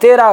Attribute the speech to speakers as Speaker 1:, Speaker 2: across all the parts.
Speaker 1: 13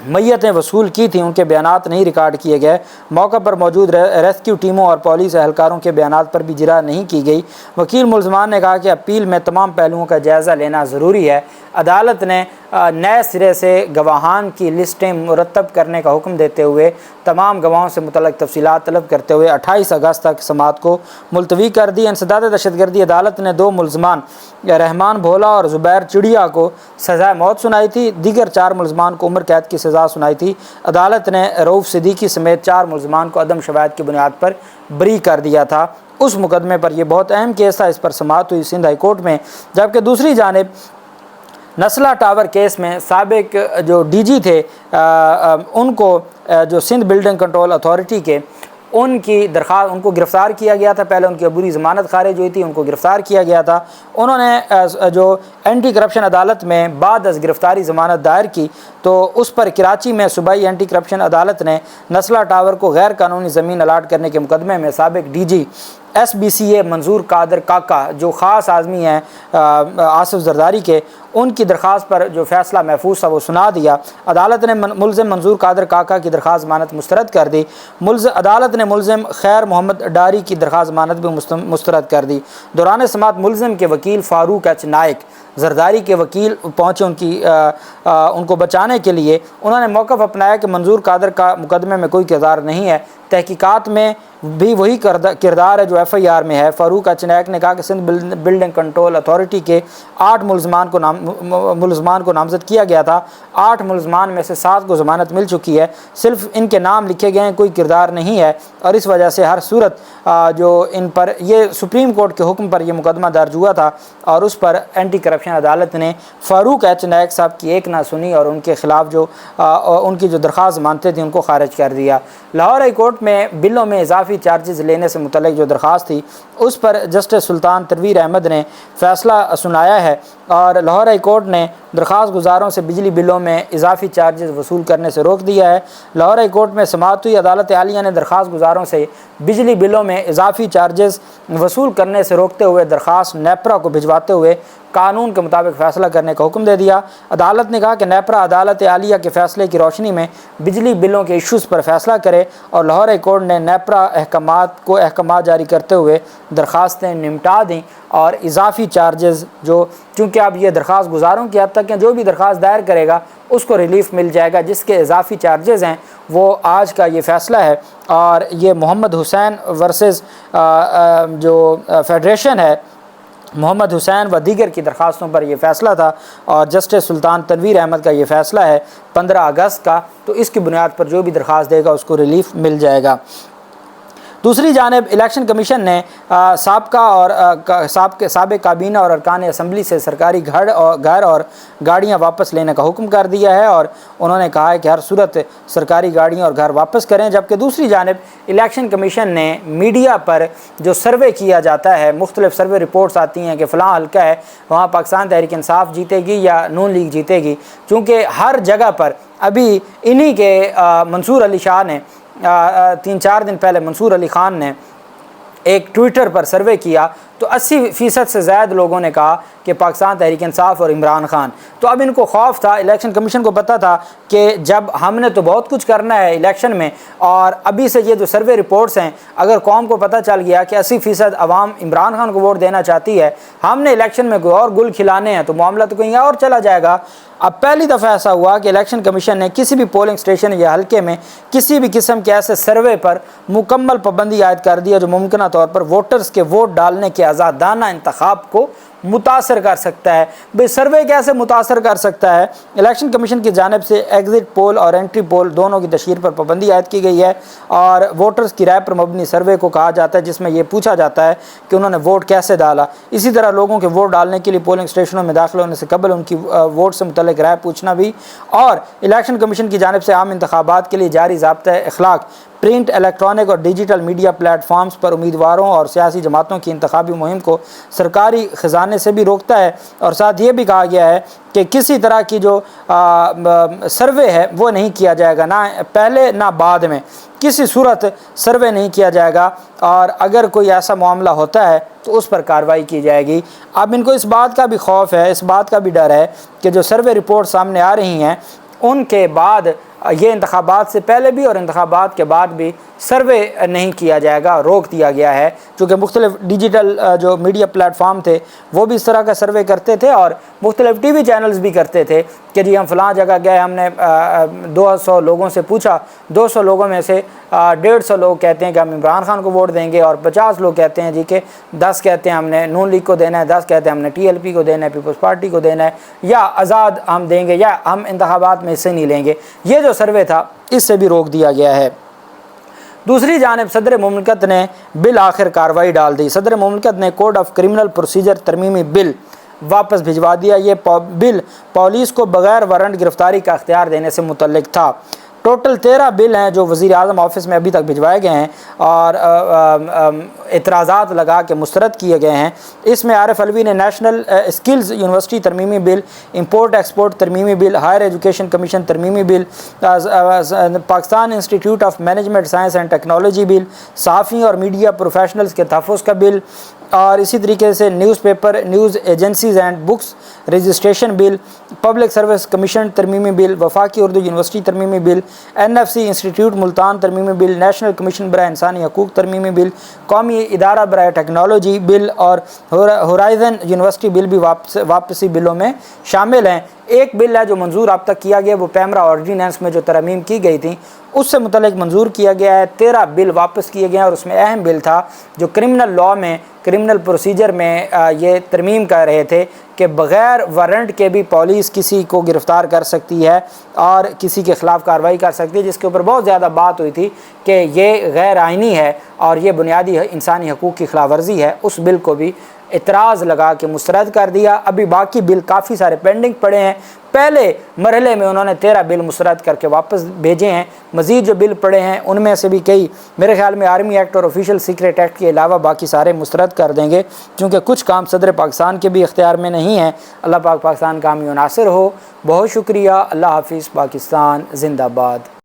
Speaker 1: میتیں وصول کی تھیں ان کے بیانات نہیں ریکارڈ کیے گئے، موقع پر موجود ریسکیو ٹیموں اور پولیس اہلکاروں کے بیانات پر بھی جرح نہیں کی گئی۔ وکیل ملزمان نے کہا کہ اپیل میں تمام پہلوؤں کا جائزہ لینا ضروری ہے۔ عدالت نے نئے سرے سے گواہان کی لسٹیں مرتب کرنے کا حکم دیتے ہوئے تمام گواہوں سے متعلق تفصیلات طلب کرتے ہوئے 28 اگست تک سماعت کو ملتوی کر دی۔ انسداد دہشت گردی عدالت نے 2 ملزمان رحمان بھولا اور زبیر چڑیا کو سزائے موت سنائی تھی، دیگر 4 ملزمان کو عمر قید کی سزا سنائی تھی۔ عدالت نے رؤف صدیقی سمیت 4 ملزمان کو عدم شواہد کی بنیاد پر بری کر دیا تھا۔ اس مقدمے پر یہ بہت اہم کیس تھا، اس پر سماعت ہوئی سندھ ہائی کورٹ میں۔ جبکہ دوسری جانب نسلا ٹاور کیس میں سابق جو ڈی جی تھے ان کو جو سندھ بلڈنگ کنٹرول اتھارٹی کے ان کی درخواست ان کو گرفتار کیا گیا تھا۔ پہلے ان کی عبوری ضمانت خارج ہوئی تھی، ان کو گرفتار کیا گیا تھا۔ انہوں نے جو اینٹی کرپشن عدالت میں بعد از گرفتاری ضمانت دائر کی تو اس پر کراچی میں صوبائی اینٹی کرپشن عدالت نے نسلا ٹاور کو غیر قانونی زمین الاٹ کرنے کے مقدمے میں سابق D G S B C A Manzoor Qadir Kaka جو خاص آزمی ہیں آصف زرداری کے، ان کی درخواست پر جو فیصلہ محفوظ تھا وہ سنا دیا۔ عدالت نے ملزم منظور قادر کاکا کی درخواست ضمانت مسترد کر دی۔ عدالت نے ملزم خیر محمد ڈاری کی درخواست ضمانت بھی مسترد کر دی۔ دوران سماعت ملزم کے وکیل فاروق ایچ نائک زرداری کے وکیل پہنچے ان کو بچانے کے لیے۔ انہوں نے موقف اپنایا کہ منظور قادر کا مقدمے میں کوئی کردار نہیں ہے، تحقیقات میں بھی وہی کردار ہے جو ایف آئی آر میں ہے۔ فاروق ایچ نائک نے کہا کہ سندھ بلڈنگ کنٹرول اتھارٹی کے 8 ملزمان کو نامزد کیا گیا تھا۔ 8 ملزمان میں سے 7 کو ضمانت مل چکی ہے، صرف ان کے نام لکھے گئے ہیں، کوئی کردار نہیں ہے، اور اس وجہ سے ہر صورت جو ان پر یہ سپریم کورٹ کے حکم پر یہ مقدمہ درج ہوا تھا اور اس پر اینٹی کرپشن عدالت نے فاروق ایچ نائک صاحب کی ایک نہ سنی اور ان کے خلاف جو ان کی جو درخواست ضمانتیں تھیں ان کو خارج کر دیا۔ لاہور ہائی کورٹ میں بلوں میں اضافی چارجز لینے سے متعلق جو درخواست تھی اس پر جسٹس سلطان تنویر احمد نے فیصلہ سنایا ہے اور لاہور ہائی کورٹ نے درخواست گزاروں سے بجلی بلوں میں اضافی چارجز وصول کرنے سے روک دیا ہے۔ لاہور ہائی کورٹ میں سماعت ہوئی۔ عدالت عالیہ نے درخواست گزاروں سے بجلی بلوں میں اضافی چارجز وصول کرنے سے روکتے ہوئے درخواست نیپرا کو بھجواتے ہوئے قانون کے مطابق فیصلہ کرنے کا حکم دے دیا۔ عدالت نے کہا کہ نیپرا عدالت عالیہ کے فیصلے کی روشنی میں بجلی بلوں کے ایشوز پر فیصلہ کرے اور لاہور ہائی کورٹ نے نیپرا احکامات جاری کرتے ہوئے درخواستیں نمٹا دیں اور اضافی چارجز جو چونکہ اب یہ درخواست گزاروں کی حد تک ہیں، جو بھی درخواست دائر کرے گا اس کو ریلیف مل جائے گا، جس کے اضافی چارجز ہیں وہ آج کا یہ فیصلہ ہے۔ اور یہ محمد حسین ورسز جو فیڈریشن ہے، محمد حسین و دیگر کی درخواستوں پر یہ فیصلہ تھا اور جسٹس سلطان تنویر احمد کا یہ فیصلہ ہے 15 اگست کا، تو اس کی بنیاد پر جو بھی درخواست دے گا اس کو ریلیف مل جائے گا۔ دوسری جانب الیکشن کمیشن نے سابق کابینہ اور ارکان اسمبلی سے سرکاری گھر اور گاڑیاں واپس لینے کا حکم کر دیا ہے اور انہوں نے کہا ہے کہ ہر صورت سرکاری گاڑیاں اور گھر واپس کریں۔ جبکہ دوسری جانب الیکشن کمیشن نے میڈیا پر جو سروے کیا جاتا ہے، مختلف سروے رپورٹس آتی ہیں کہ فلاں حلقہ ہے وہاں پاکستان تحریک انصاف جیتے گی یا نون لیگ جیتے گی، چونکہ ہر جگہ پر ابھی انہی کے منصور علی شاہ نے 3-4 دن پہلے منصور علی خان نے ایک ٹویٹر پر سروے کیا تو 80% سے زائد لوگوں نے کہا کہ پاکستان تحریک انصاف اور عمران خان۔ تو اب ان کو خوف تھا، الیکشن کمیشن کو پتہ تھا کہ جب ہم نے تو بہت کچھ کرنا ہے الیکشن میں اور ابھی سے یہ جو سروے رپورٹس ہیں اگر قوم کو پتہ چل گیا کہ 80% عوام عمران خان کو ووٹ دینا چاہتی ہے، ہم نے الیکشن میں کوئی اور گل کھلانے ہیں تو معاملہ تو کہیں اور چلا جائے گا۔ اب پہلی دفعہ ایسا ہوا کہ الیکشن کمیشن نے کسی بھی پولنگ اسٹیشن یا حلقے میں کسی بھی قسم کے ایسے سروے پر مکمل پابندی عائد کر دی ہے جو ممکنہ طور پر ووٹرز کے ووٹ ڈالنے کے آزادانہ انتخاب کو متاثر کر سکتا ہے۔ بھئی سروے کیسے متاثر کر سکتا ہے؟ الیکشن کمیشن کی جانب سے ایگزٹ پول اور انٹری پول دونوں کی تشہیر پر پابندی عائد کی گئی ہے اور ووٹرز کی رائے پر مبنی سروے کو کہا جاتا ہے جس میں یہ پوچھا جاتا ہے کہ انہوں نے ووٹ کیسے ڈالا۔ اسی طرح لوگوں کے ووٹ ڈالنے کے لیے پولنگ اسٹیشنوں میں داخل ہونے سے قبل ان کی ووٹ سے متعلق رائے پوچھنا بھی۔ اور الیکشن کمیشن کی جانب سے عام انتخابات کے لیے جاری ضابطہ اخلاق پرنٹ، الیکٹرانک اور ڈیجیٹل میڈیا پلیٹ فارمز پر امیدواروں اور سیاسی جماعتوں کی انتخابی مہم کو سرکاری خزانے سے بھی روکتا ہے اور ساتھ یہ بھی کہا گیا ہے کہ کسی طرح کی جو سروے ہے وہ نہیں کیا جائے گا، نہ پہلے نہ بعد میں کسی صورت سروے نہیں کیا جائے گا اور اگر کوئی ایسا معاملہ ہوتا ہے تو اس پر کارروائی کی جائے گی۔ اب ان کو اس بات کا بھی خوف ہے، اس بات کا بھی ڈر ہے کہ جو سروے رپورٹ سامنے آ رہی ہیں ان کے بعد یہ انتخابات سے پہلے بھی اور انتخابات کے بعد بھی سروے نہیں کیا جائے گا، روک دیا گیا ہے، چونکہ مختلف ڈیجیٹل جو میڈیا پلیٹ فارم تھے وہ بھی اس طرح کا سروے کرتے تھے اور مختلف ٹی وی چینلز بھی کرتے تھے کہ جی ہم فلاں جگہ گئے، ہم نے 200 لوگوں سے پوچھا، 200 لوگوں میں سے 150 لوگ کہتے ہیں کہ ہم عمران خان کو ووٹ دیں گے اور 50 لوگ کہتے ہیں جی کہ 10 کہتے ہیں ہم نے نون لیگ کو دینا ہے، 10 کہتے ہیں ہم نے TLP کو دینا ہے، پیپلز پارٹی کو دینا ہے، یا آزاد ہم دیں گے یا ہم انتخابات میں حصے نہیں لیں گے۔ یہ جو سروے تھا اس سے بھی روک دیا گیا ہے۔ دوسری جانب صدر مملکت نے بالآخر کارروائی ڈال دی۔ صدر مملکت نے کوڈ آف کرمنل پروسیجر ترمیمی بل واپس بھجوا دیا۔ یہ بل پولیس کو بغیر وارنٹ گرفتاری کا اختیار دینے سے متعلق تھا۔ ٹوٹل 13 بل ہیں جو وزیر اعظم آفس میں ابھی تک بھجوائے گئے ہیں اور اعتراضات لگا کے مسترد کیے گئے ہیں۔ اس میں عارف علوی نے نیشنل اسکلز یونیورسٹی ترمیمی بل، امپورٹ ایکسپورٹ ترمیمی بل، ہائر ایجوکیشن کمیشن ترمیمی بل، Pakistan institute of management science and technology بل، صحافیوں اور میڈیا پروفیشنلز کے تحفظ کا بل، اور اسی طریقے سے newspaper news agencies and books registration بل، پبلک سروس کمیشن ترمیمی بل، وفاقی اردو یونیورسٹی ترمیمی بل، NFC انسٹیٹیوٹ ملتان ترمیمی بل، نیشنل کمیشن برائے انسانی حقوق ترمیمی بل، قومی ادارہ برائے ٹیکنالوجی بل اور ہورائزن یونیورسٹی بل بھی واپسی بلوں میں شامل ہیں۔ ایک بل ہے جو منظور اب تک کیا گیا، وہ پیمرا آرڈیننس میں جو ترامیم کی گئی تھیں اس سے متعلق منظور کیا گیا ہے۔ 13 بل واپس کیے گئے ہیں اور اس میں اہم بل تھا جو کرمنل لاء میں کرمنل پروسیجر میں یہ ترمیم کر رہے تھے کہ بغیر وارنٹ کے بھی پولیس کسی کو گرفتار کر سکتی ہے اور کسی کے خلاف کارروائی کر سکتی ہے، جس کے اوپر بہت زیادہ بات ہوئی تھی کہ یہ غیر آئینی ہے اور یہ بنیادی انسانی حقوق کی خلاف ورزی ہے۔ اس بل کو بھی اعتراض لگا کے مسترد کر دیا۔ ابھی باقی بل کافی سارے پینڈنگ پڑے ہیں۔ پہلے مرحلے میں انہوں نے 13 بل مسترد کر کے واپس بھیجے ہیں۔ مزید جو بل پڑے ہیں ان میں سے بھی کئی میرے خیال میں آرمی ایکٹ اور آفیشیل سیکریٹ ایکٹ کے علاوہ باقی سارے مسترد کر دیں گے، چونکہ کچھ کام صدر پاکستان کے بھی اختیار میں نہیں ہیں۔ اللہ پاک پاکستان کامیاب و ناصر ہو۔ بہت شکریہ۔ اللہ حافظ۔ پاکستان زندہ باد۔